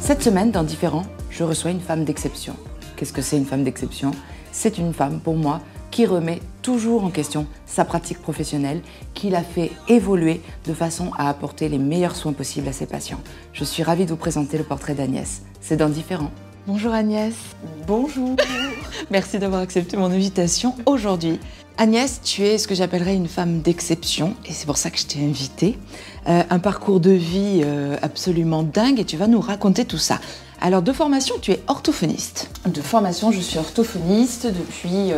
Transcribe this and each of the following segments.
Cette semaine, dans Différent, je reçois une femme d'exception. Qu'est-ce que c'est une femme d'exception? C'est une femme, pour moi, qui remet toujours en question sa pratique professionnelle, qui la fait évoluer de façon à apporter les meilleurs soins possibles à ses patients. Je suis ravie de vous présenter le portrait d'Agnès. C'est dans Différent. Bonjour Agnès. Bonjour. Merci d'avoir accepté mon invitation aujourd'hui. Agnès, tu es ce que j'appellerais une femme d'exception et c'est pour ça que je t'ai invitée. Un parcours de vie absolument dingue et tu vas nous raconter tout ça. Alors de formation, tu es orthophoniste. De formation, je suis orthophoniste depuis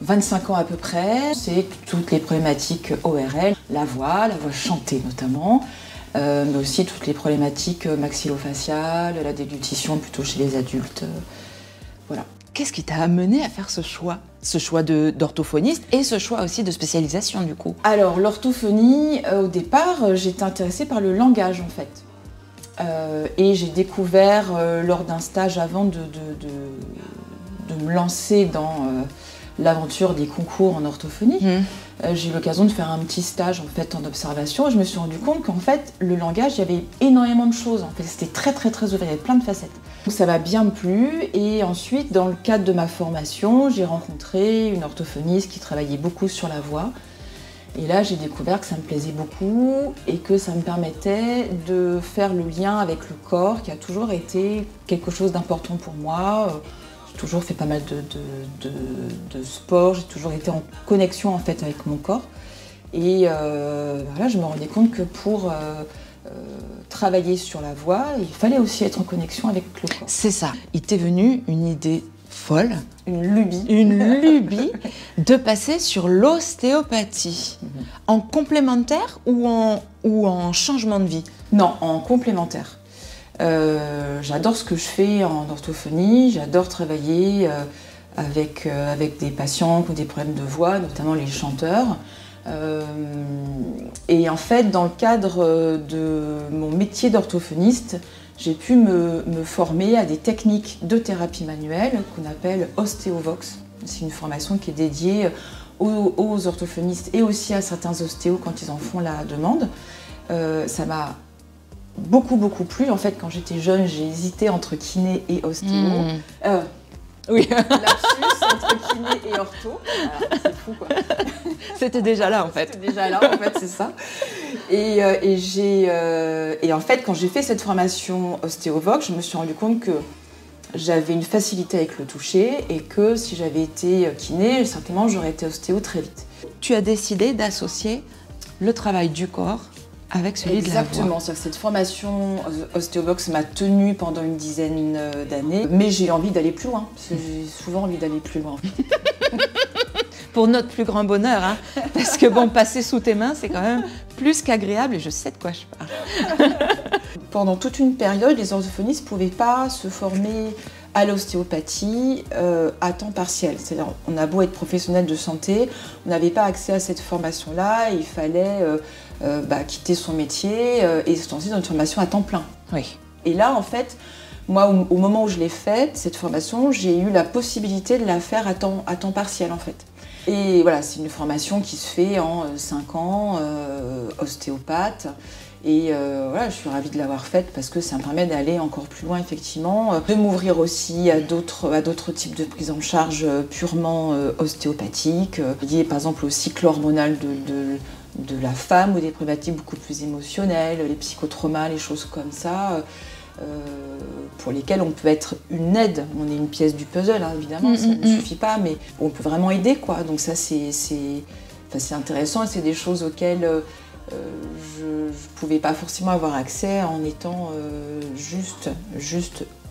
25 ans à peu près. C'est toutes les problématiques ORL, la voix chantée notamment, mais aussi toutes les problématiques maxillofaciales, la déglutition plutôt chez les adultes. Voilà. Qu'est-ce qui t'a amené à faire ce choix d'orthophoniste et ce choix aussi de spécialisation du coup? Alors l'orthophonie, au départ, j'étais intéressée par le langage en fait. Et j'ai découvert lors d'un stage avant de me lancer dans l'aventure des concours en orthophonie. J'ai eu l'occasion de faire un petit stage en fait en observation et je me suis rendu compte qu'en fait le langage, il y avait énormément de choses. En fait, c'était très ouvert, il y avait plein de facettes. Donc ça m'a bien plu et ensuite dans le cadre de ma formation, j'ai rencontré une orthophoniste qui travaillait beaucoup sur la voix. Et là, j'ai découvert que ça me plaisait beaucoup et que ça me permettait de faire le lien avec le corps qui a toujours été quelque chose d'important pour moi. J'ai toujours fait pas mal de sport, j'ai toujours été en connexion en fait avec mon corps. Et voilà, je me rendais compte que pour travailler sur la voix, il fallait aussi être en connexion avec le corps. C'est ça. Il t'est venu une idée folle, une lubie de passer sur l'ostéopathie. En complémentaire ou en changement de vie? Non, en complémentaire. J'adore ce que je fais en orthophonie, j'adore travailler avec des patients qui ont des problèmes de voix, notamment les chanteurs. Et en fait, dans le cadre de mon métier d'orthophoniste, j'ai pu me former à des techniques de thérapie manuelle qu'on appelle Ostéovox. C'est une formation qui est dédiée aux orthophonistes et aussi à certains ostéos quand ils en font la demande. Ça m'a beaucoup plu. En fait, quand j'étais jeune, j'ai hésité entre kiné et ostéo. Oui. Lapsus entre kiné et ortho. C'est fou quoi. C'était déjà là en fait. C'était déjà là en fait, c'est ça. Et en fait, quand j'ai fait cette formation Ostéovox, je me suis rendu compte que j'avais une facilité avec le toucher et que si j'avais été kiné, certainement j'aurais été ostéo très vite. Tu as décidé d'associer le travail du corps avec celui de la voix. Exactement, cette formation Ostéovox m'a tenue pendant une dizaine d'années, mais j'ai envie d'aller plus loin, parce que j'ai souvent envie d'aller plus loin. Pour notre plus grand bonheur, hein, parce que bon, passer sous tes mains, c'est quand même plus qu'agréable et je sais de quoi je parle. Pendant toute une période, les orthophonistes ne pouvaient pas se former à l'ostéopathie à temps partiel. C'est-à-dire, on a beau être professionnel de santé, on n'avait pas accès à cette formation-là, il fallait quitter son métier et se lancer dans une formation à temps plein. Oui. Et là, en fait, moi, au moment où je l'ai faite, cette formation, j'ai eu la possibilité de la faire à temps partiel, en fait. Et voilà, c'est une formation qui se fait en 5 ans, ostéopathe. Et voilà, je suis ravie de l'avoir faite parce que ça me permet d'aller encore plus loin, effectivement, de m'ouvrir aussi à d'autres types de prise en charge purement ostéopathiques, liées par exemple au cycle hormonal de la femme ou des problématiques beaucoup plus émotionnelles, les psychotraumas, les choses comme ça. Pour lesquels on peut être une aide. On est une pièce du puzzle, hein, évidemment, ça ne suffit pas, mais on peut vraiment aider, quoi. Donc ça, c'est intéressant et c'est des choses auxquelles je ne pouvais pas forcément avoir accès en étant juste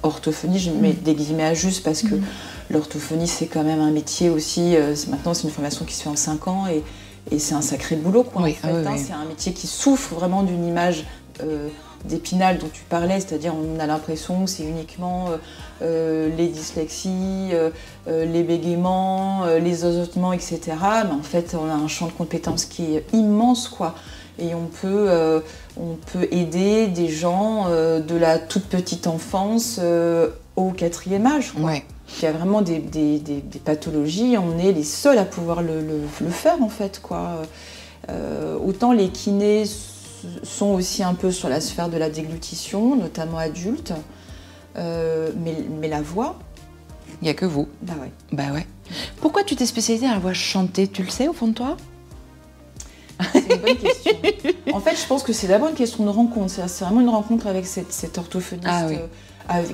orthophonie. Je mets des guillemets à juste parce que l'orthophonie, c'est quand même un métier aussi. Maintenant, c'est une formation qui se fait en 5 ans et c'est un sacré boulot, quoi. Oui, en fait, c'est un métier qui souffre vraiment d'une image d'épinal dont tu parlais, c'est-à-dire on a l'impression que c'est uniquement les dyslexies, les bégaiements, les zozotements, etc. Mais en fait, on a un champ de compétences qui est immense, quoi. Et on peut aider des gens de la toute petite enfance au 4e âge, quoi. Ouais. Il y a vraiment des pathologies, on est les seuls à pouvoir le faire, en fait, quoi. Autant les kinés sont aussi un peu sur la sphère de la déglutition, notamment adulte. Mais la voix... Il n'y a que vous. Bah ouais. Bah ouais. Pourquoi tu t'es spécialisée dans la voix chantée? Tu le sais au fond de toi? C'est une bonne question. En fait, je pense que c'est d'abord une question de rencontre. C'est vraiment une rencontre avec cet orthophoniste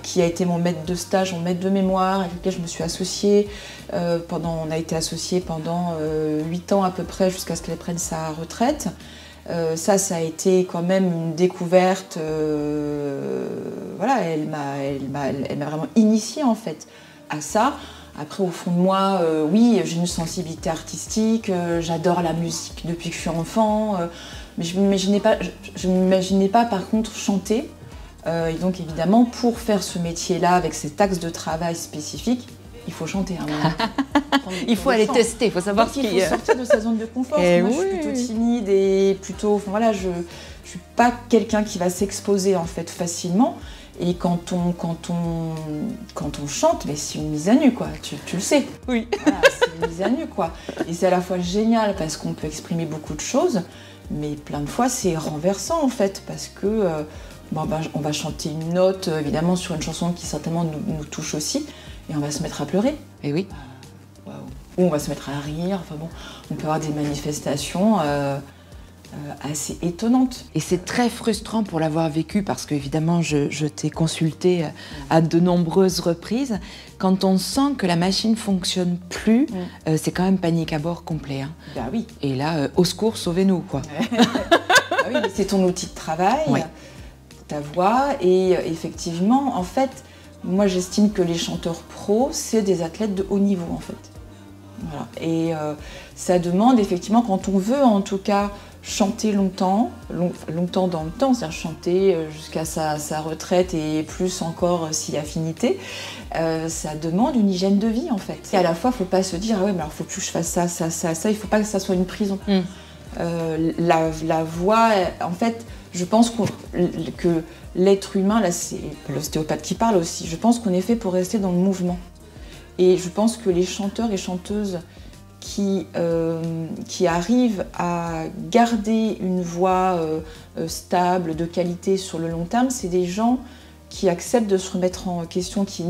qui a été mon maître de stage, mon maître de mémoire, avec lequel je me suis associée. On a été associés pendant 8 ans à peu près, jusqu'à ce qu'elle prenne sa retraite. Ça a été quand même une découverte. Voilà, elle m'a vraiment initiée en fait à ça. Après, au fond de moi, oui, j'ai une sensibilité artistique, j'adore la musique depuis que je suis enfant, mais je ne m'imaginais pas par contre chanter. Et donc évidemment, pour faire ce métier-là, avec cet axe de travail spécifique, il faut chanter à un moment. Il faut aller tester, il faut savoir qu'il faut sortir de sa zone de confort. Moi, je suis plutôt timide et plutôt... Enfin, voilà, je ne suis pas quelqu'un qui va s'exposer en fait facilement. Et quand on chante, mais c'est une mise à nu, quoi. Tu le sais. Oui. Voilà, c'est une mise à nu, quoi. Et c'est à la fois génial parce qu'on peut exprimer beaucoup de choses, mais plein de fois c'est renversant en fait, parce que on va chanter une note, évidemment, sur une chanson qui certainement nous touche aussi, et on va se mettre à pleurer. Et oui. Ou on va se mettre à rire. Enfin bon, on peut avoir des manifestations assez étonnante. Et c'est très frustrant pour l'avoir vécu parce qu'évidemment, je t'ai consulté à de nombreuses reprises. Quand on sent que la machine ne fonctionne plus, c'est quand même panique à bord complet. Hein. Bah oui. Et là, au secours, sauvez-nous, quoi. Bah oui, c'est ton outil de travail, ta voix. Et effectivement, en fait, moi j'estime que les chanteurs pros, c'est des athlètes de haut niveau, en fait. Voilà. Et ça demande effectivement, quand on veut en tout cas chanter longtemps dans le temps, c'est-à-dire chanter jusqu'à sa retraite et plus encore si affinité, ça demande une hygiène de vie en fait. Et à la fois, il ne faut pas se dire ah ouais, mais alors faut plus que je fasse ça, il ne faut pas que ça soit une prison. La voix, en fait, je pense que l'être humain, là c'est l'ostéopathe qui parle aussi, je pense qu'on est fait pour rester dans le mouvement. Et je pense que les chanteurs et chanteuses qui arrivent à garder une voix stable, de qualité sur le long terme, c'est des gens qui acceptent de se remettre en question, qui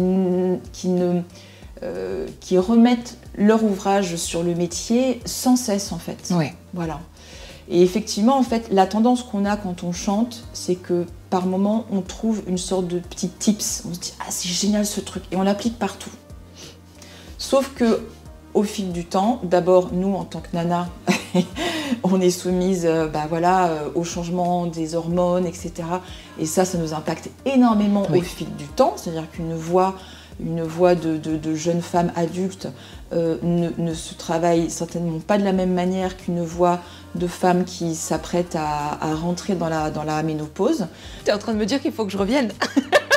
remettent leur ouvrage sur le métier sans cesse en fait. Ouais. Voilà. Et effectivement, en fait, la tendance qu'on a quand on chante, c'est que par moment, on trouve une sorte de petit tips. On se dit « Ah, c'est génial ce truc !» et on l'applique partout. Sauf que au fil du temps, d'abord, nous, en tant que nana, on est soumise au changement des hormones, etc. Et ça nous impacte énormément au fil du temps. C'est-à-dire qu'une voix de jeune femme adulte ne se travaille certainement pas de la même manière qu'une voix de femme qui s'apprête à rentrer dans la ménopause. Tu es en train de me dire qu'il faut que je revienne?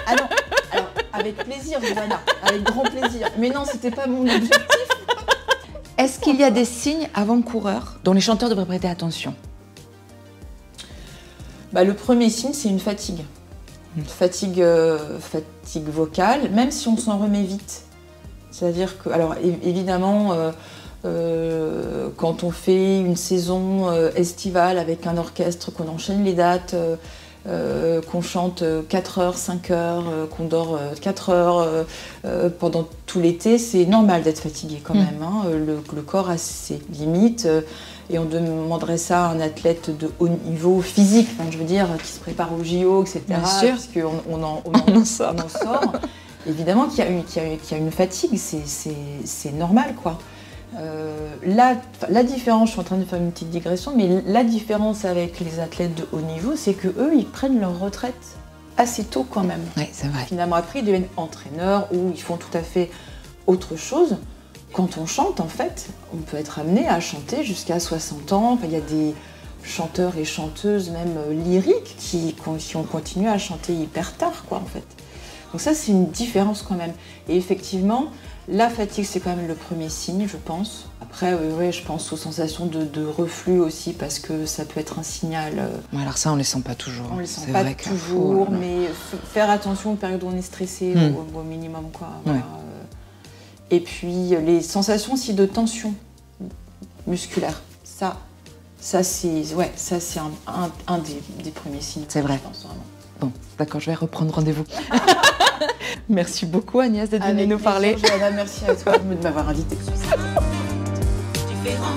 Ah non, alors, avec plaisir, Johanna, avec grand plaisir. Mais non, c'était pas mon objectif. Est-ce qu'il y a des signes avant-coureurs dont les chanteurs devraient prêter attention? Le premier signe, c'est une fatigue. Fatigue vocale, même si on s'en remet vite. C'est-à-dire que, alors évidemment, quand on fait une saison estivale avec un orchestre, qu'on enchaîne les dates, qu'on chante 4 heures, 5 heures, qu'on dort 4 heures pendant tout l'été, c'est normal d'être fatigué quand même. Hein. Le corps a ses limites et on demanderait ça à un athlète de haut niveau physique, enfin, je veux dire, qui se prépare au JO, etc. Bien sûr. Parce qu'on en sort. Évidemment qu'il y a une fatigue, c'est normal, quoi. La différence, je suis en train de faire une petite digression, mais la différence avec les athlètes de haut niveau, c'est qu'eux, ils prennent leur retraite assez tôt quand même. Oui, c'est vrai. Finalement, après, ils deviennent entraîneurs ou ils font tout à fait autre chose. Quand on chante, en fait, on peut être amené à chanter jusqu'à 60 ans. Enfin, il y a des chanteurs et chanteuses, même lyriques, qui ont continué à chanter hyper tard, quoi, en fait. Donc ça, c'est une différence quand même. Et effectivement, la fatigue, c'est quand même le premier signe, je pense. Après, je pense aux sensations de reflux aussi, parce que ça peut être un signal... alors ça, on ne les sent pas toujours. On ne les sent pas toujours, mais faire attention aux périodes où on est stressé, au minimum, quoi. Voilà. Et puis, les sensations aussi de tension musculaire. Ça, Ça, c'est un des premiers signes. C'est vrai. Je pense, vraiment. Bon, d'accord, je vais reprendre rendez-vous. Merci beaucoup Agnès d'être venue nous parler. Johanna, merci à toi de m'avoir invitée. Différent.